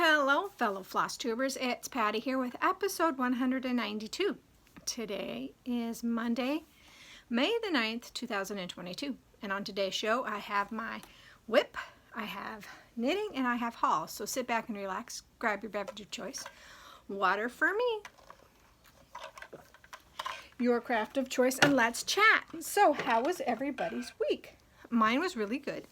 Hello, fellow Flosstubers. It's Patty here with episode 192. Today is Monday, May the 9th, 2022. And on today's show, I have my whip, I have knitting, and I have haul. So sit back and relax, grab your beverage of choice. Water for me, your craft of choice, and let's chat. So how was everybody's week? Mine was really good.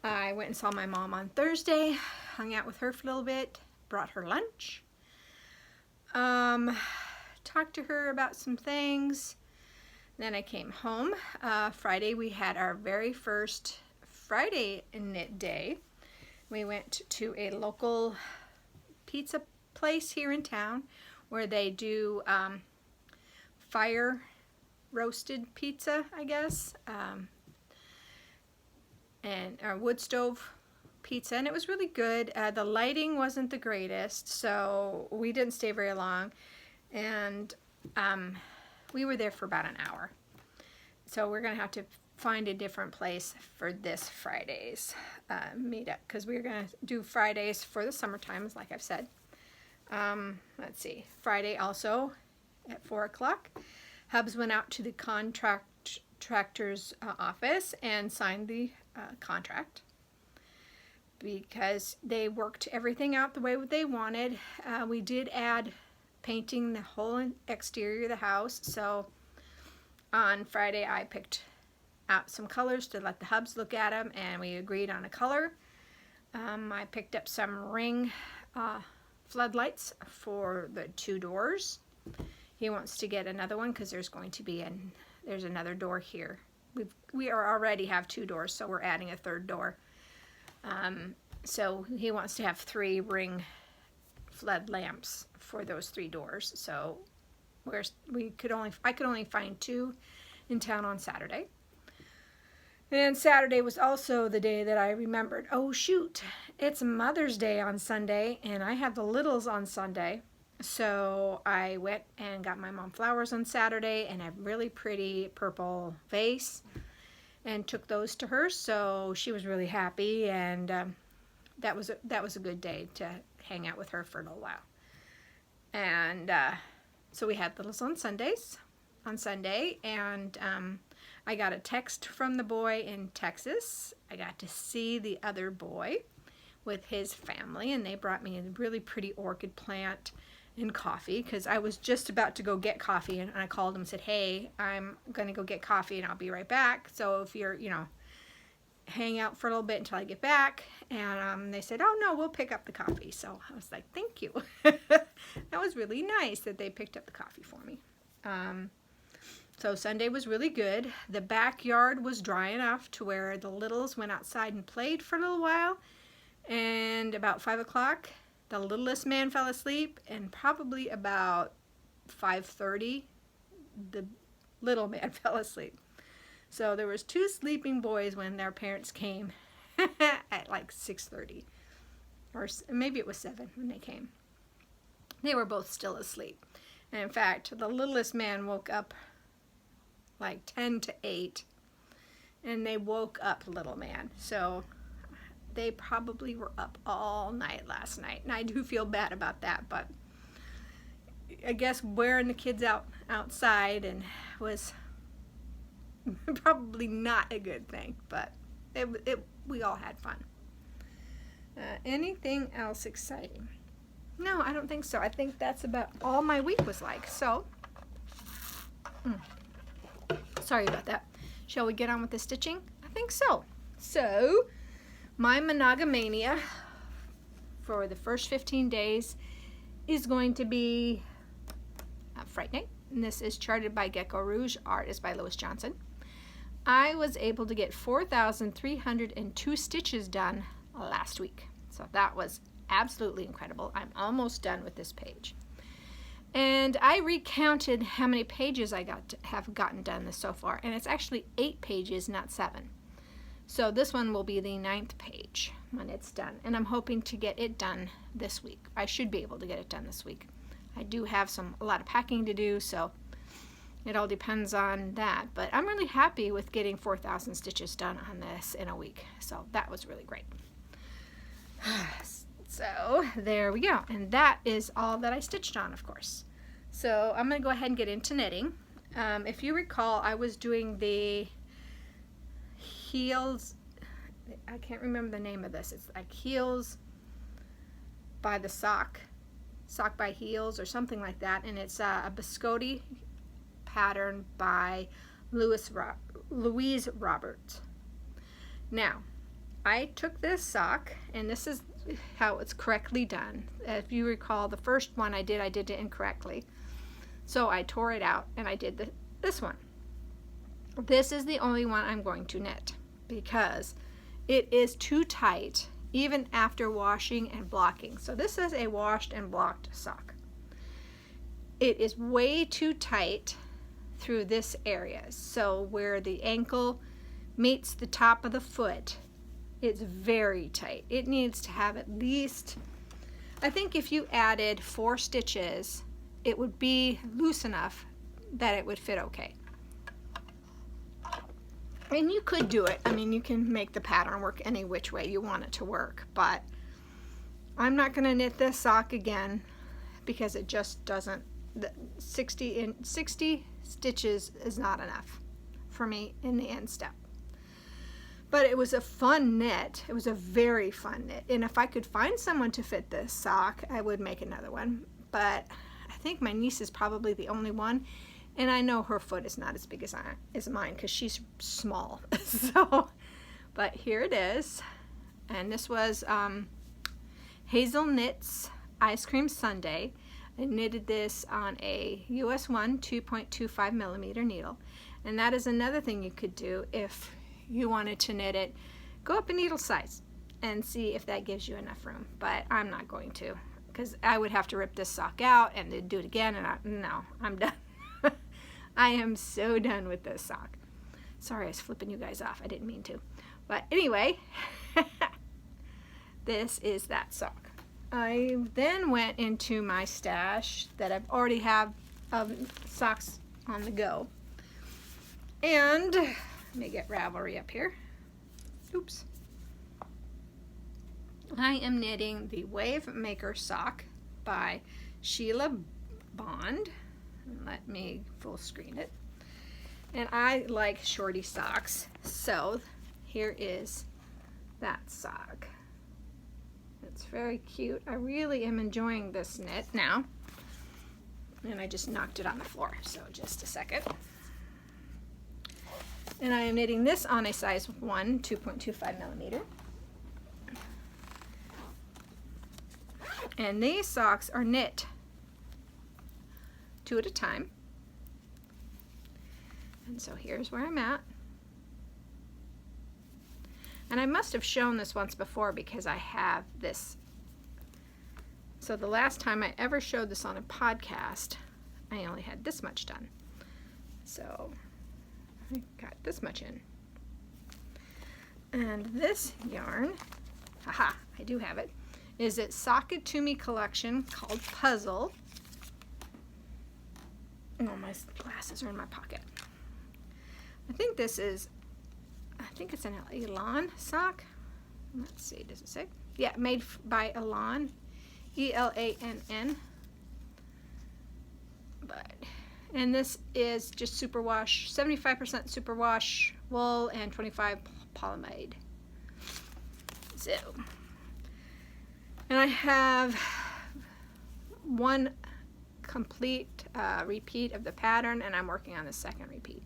I went and saw my mom on Thursday, hung out with her for a little bit, brought her lunch, talked to her about some things. Then I came home. Friday we had our very first Friday knit day. We went to a local pizza place here in town where they do fire roasted pizza, I guess, and our wood stove pizza, and it was really good. The lighting wasn't the greatest, so we didn't stay very long, and we were there for about an hour. So we're gonna have to find a different place for this Friday's meetup, because we're gonna do Fridays for the summertime, like I've said. Let's see, Friday also at 4 o'clock. Hubs went out to the contractor's office and signed the contract because they worked everything out the way they wanted. We did add painting the whole exterior of the house, so on Friday I picked out some colors to let the Hubs look at them, and we agreed on a color. I picked up some ring floodlights for the 2 doors. He wants to get another one because there's going to be there's another door here. We already have 2 doors, so we're adding a 3rd door. So he wants to have 3 ring flood lamps for those 3 doors. So I could only find 2 in town on Saturday. And Saturday was also the day that I remembered, oh shoot, it's Mother's Day on Sunday, and I have the littles on Sunday. So I went and got my mom flowers on Saturday and a really pretty purple vase and took those to her. So she was really happy, and that was a good day to hang out with her for a little while. And so we had littles on Sunday, and I got a text from the boy in Texas. I got to see the other boy with his family, and they brought me a really pretty orchid plant and coffee, because I was just about to go get coffee, and I called him and said, hey, I'm going to go get coffee and I'll be right back. So if you're, hang out for a little bit until I get back. And they said, oh no, we'll pick up the coffee. So I was like, thank you. That was really nice that they picked up the coffee for me. So Sunday was really good. The backyard was dry enough to where the littles went outside and played for a little while. And about 5 o'clock, the littlest man fell asleep, and probably about 5:30, the little man fell asleep. So there was 2 sleeping boys when their parents came at like 6:30, or maybe it was 7 when they came. They were both still asleep. And in fact, the littlest man woke up like 10 to 8, and they woke up little man. So they probably were up all night last night, and I do feel bad about that, but I guess wearing the kids outside and was probably not a good thing, but we all had fun. Anything else exciting? No, I don't think so. I think that's about all my week was like. So, sorry about that. Shall we get on with the stitching? I think so. So, my monogamania for the first 15 days is going to be frightening. And this is charted by Gecko Rouge. Art is by Lois Johnson. I was able to get 4,302 stitches done last week. So that was absolutely incredible. I'm almost done with this page. And I recounted how many pages I have gotten done so far. And it's actually 8 pages, not 7. So this one will be the 9th page when it's done, and I'm hoping to get it done this week. I should be able to get it done this week. I do have a lot of packing to do, so it all depends on that. But I'm really happy with getting 4,000 stitches done on this in a week, so that was really great. So So there we go. And that is all that I stitched on, of course. So I'm going to go ahead and get into knitting. If you recall, I was doing the heels, I can't remember the name of this. It's like heels by the sock by heels or something like that. And it's a biscotti pattern by Louise Roberts. Now, I took this sock, and this is how it's correctly done. If you recall, the first one I did it incorrectly. So I tore it out and I did this one. This is the only one I'm going to knit because it is too tight even after washing and blocking. So this is a washed and blocked sock. It is way too tight through this area. So where the ankle meets the top of the foot, it's very tight. It needs to have at least, I think if you added 4 stitches, it would be loose enough that it would fit okay. And you could do it. I mean, you can make the pattern work any which way you want it to work, but I'm not going to knit this sock again because it just doesn't, 60 stitches is not enough for me in the end step. But it was a fun knit. It was a very fun knit. And if I could find someone to fit this sock, I would make another one. But I think my niece is probably the only one. And I know her foot is not as big as mine because she's small. So, but here it is. And this was Hazel Knits Ice Cream Sundae. I knitted this on a US 1 2.25 millimeter needle. And that is another thing you could do if you wanted to knit it. Go up a needle size and see if that gives you enough room. But I'm not going to because I would have to rip this sock out and then do it again. And no, I'm done. I am so done with this sock. Sorry, I was flipping you guys off. I didn't mean to. But anyway, this is that sock. I then went into my stash that I've already have of socks on the go. And let me get Ravelry up here. Oops. I am knitting the Wave Maker sock by Sheila Bond. Let me full screen it. And I like shorty socks, so here is that sock. It's very cute. I really am enjoying this knit now. And I just knocked it on the floor, so just a second. And I am knitting this on a size 1, 2.25 millimeter. And these socks are knit 2 at a time. And so here's where I'm at. And I must have shown this once before because I have this. So the last time I ever showed this on a podcast, I only had this much done. So I got this much in. And this yarn, haha, I do have it, is it Sock It To Me collection called Puzzle. Oh, my glasses are in my pocket. I think this is, I think it's an Elan sock. Let's see, does it say? Yeah, made by Elan, E-L-A-N-N. And this is just superwash, 75% superwash wool and 25 polyamide. So, and I have one complete repeat of the pattern, and I'm working on the second repeat.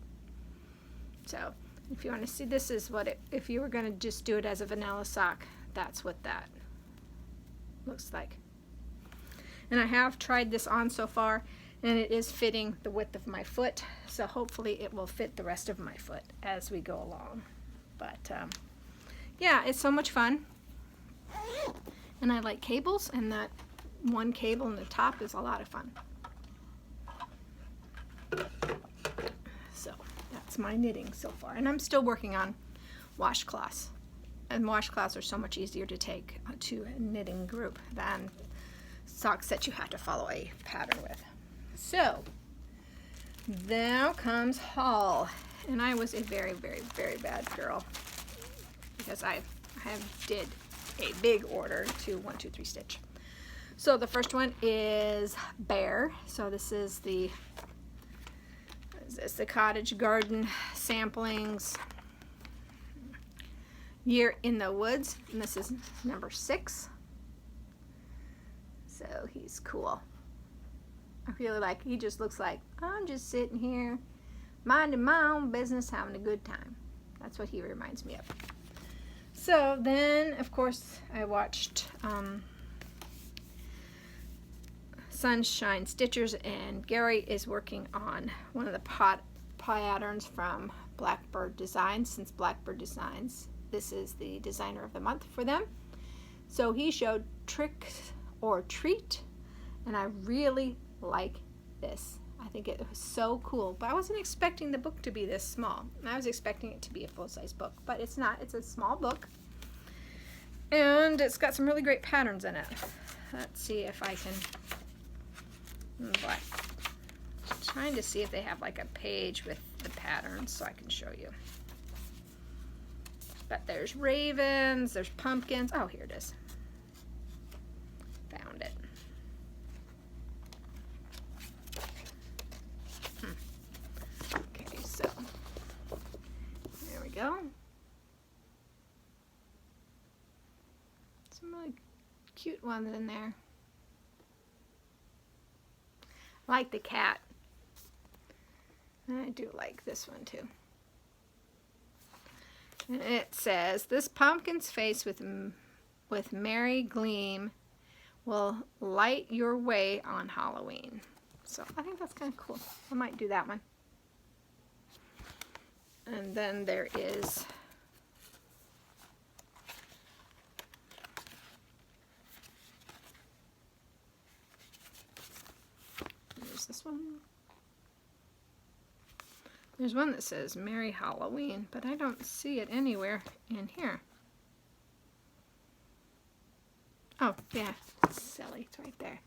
So if you want to see, this is what it, if you were going to just do it as a vanilla sock, that's what that looks like. And I have tried this on so far, and it is fitting the width of my foot, so hopefully it will fit the rest of my foot as we go along. But yeah, it's so much fun, and I like cables, and that one cable in the top is a lot of fun. So that's my knitting so far, and I'm still working on washcloths, and washcloths are so much easier to take to a knitting group than socks that you have to follow a pattern with. So now comes haul, and I was a very, very, very bad girl because I did a big order to 1, 2, 3 Stitch. So the first one is Bear. So this is the Cottage Garden Samplings Year in the Woods, and this is number 6. So he's cool. I feel like he just looks like, I'm just sitting here minding my own business, having a good time. That's what he reminds me of. So then, of course, I watched Sunshine Stitchers, and Gary is working on one of the patterns from Blackbird Designs. Since Blackbird Designs, this is the designer of the month for them. So he showed Trick or Treat, and I really like this. I think it was so cool, but I wasn't expecting the book to be this small. I was expecting it to be a full-size book, but it's not. It's a small book, and it's got some really great patterns in it. Let's see if I can, I'm trying to see if they have like a page with the patterns so I can show you. But there's ravens, there's pumpkins. Oh, here it is. Found it. Okay, so there we go. Some really cute ones in there. I like the cat. I do like this one too. And it says, this pumpkin's face with merry gleam will light your way on Halloween. So I think that's kind of cool. I might do that one. And then there is this one. There's one that says Merry Halloween, but I don't see it anywhere in here. Oh, yeah, it's silly. It's right there.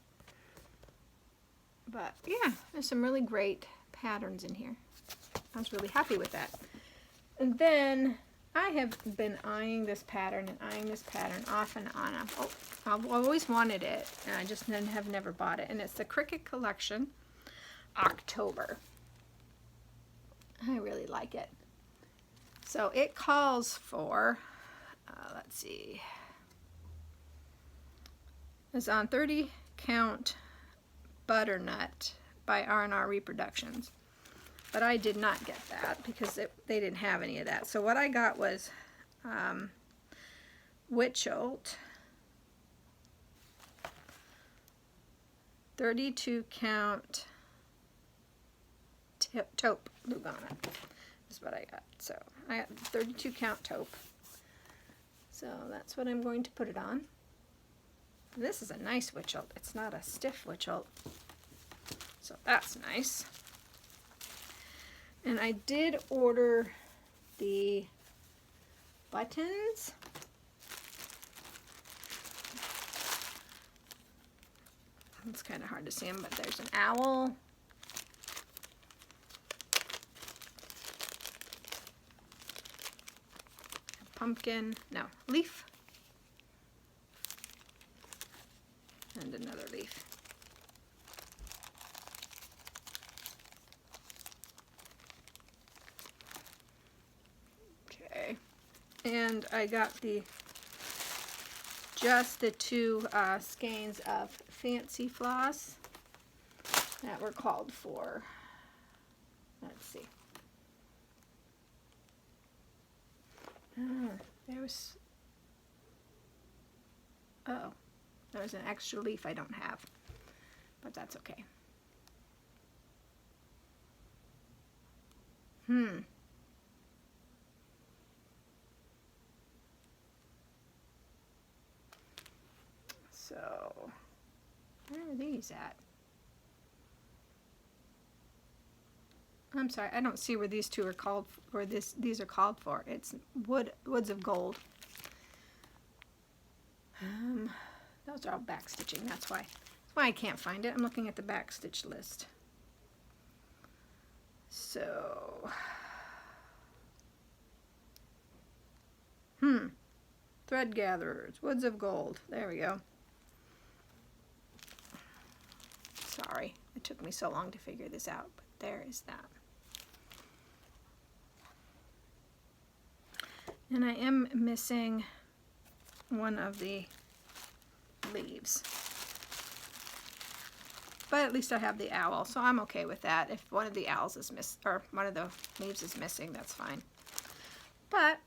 But yeah, there's some really great patterns in here. I was really happy with that. And then I have been eyeing this pattern and eyeing this pattern off and on. I've always wanted it, and I just have never bought it. And it's the Cricket Collection October. I really like it. So it calls for, let's see, it's on 30 Count Butternut by R&R Reproductions. But I did not get that because they didn't have any of that. So what I got was Witcholt 32 count taupe Lugana is what I got. So I got 32 count taupe. So that's what I'm going to put it on. This is a nice Witcholt. It's not a stiff Witcholt. So that's nice. And I did order the buttons. It's kind of hard to see them, but there's an owl. A pumpkin, no, leaf. And another leaf. Okay, and I got just the 2 skeins of Fancy Floss that were called for. Let's see. There was an extra leaf I don't have, but that's okay. So, where are these at? I'm sorry, I don't see where these 2 are called, or these are called for. It's Woods of Gold. Those are all back stitching. That's why I can't find it. I'm looking at the back stitch list. So, Thread gatherers, woods of gold. There we go. Sorry, it took me so long to figure this out, but there is that. And I am missing one of the leaves. But at least I have the owl, so I'm okay with that. If one of the owls is or one of the leaves is missing, that's fine. But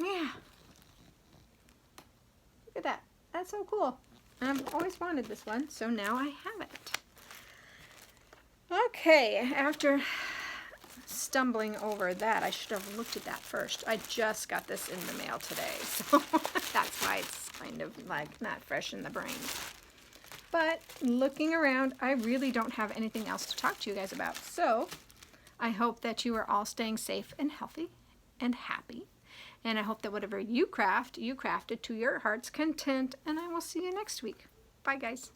yeah, look at that. That's so cool. And I've always wanted this one, so now I have it. Okay, after stumbling over that, I should have looked at that first. I just got this in the mail today, so that's why it's kind of like not fresh in the brain. But looking around, I really don't have anything else to talk to you guys about. So I hope that you are all staying safe and healthy and happy. And I hope that whatever you craft, you crafted to your heart's content. And I will see you next week. Bye, guys.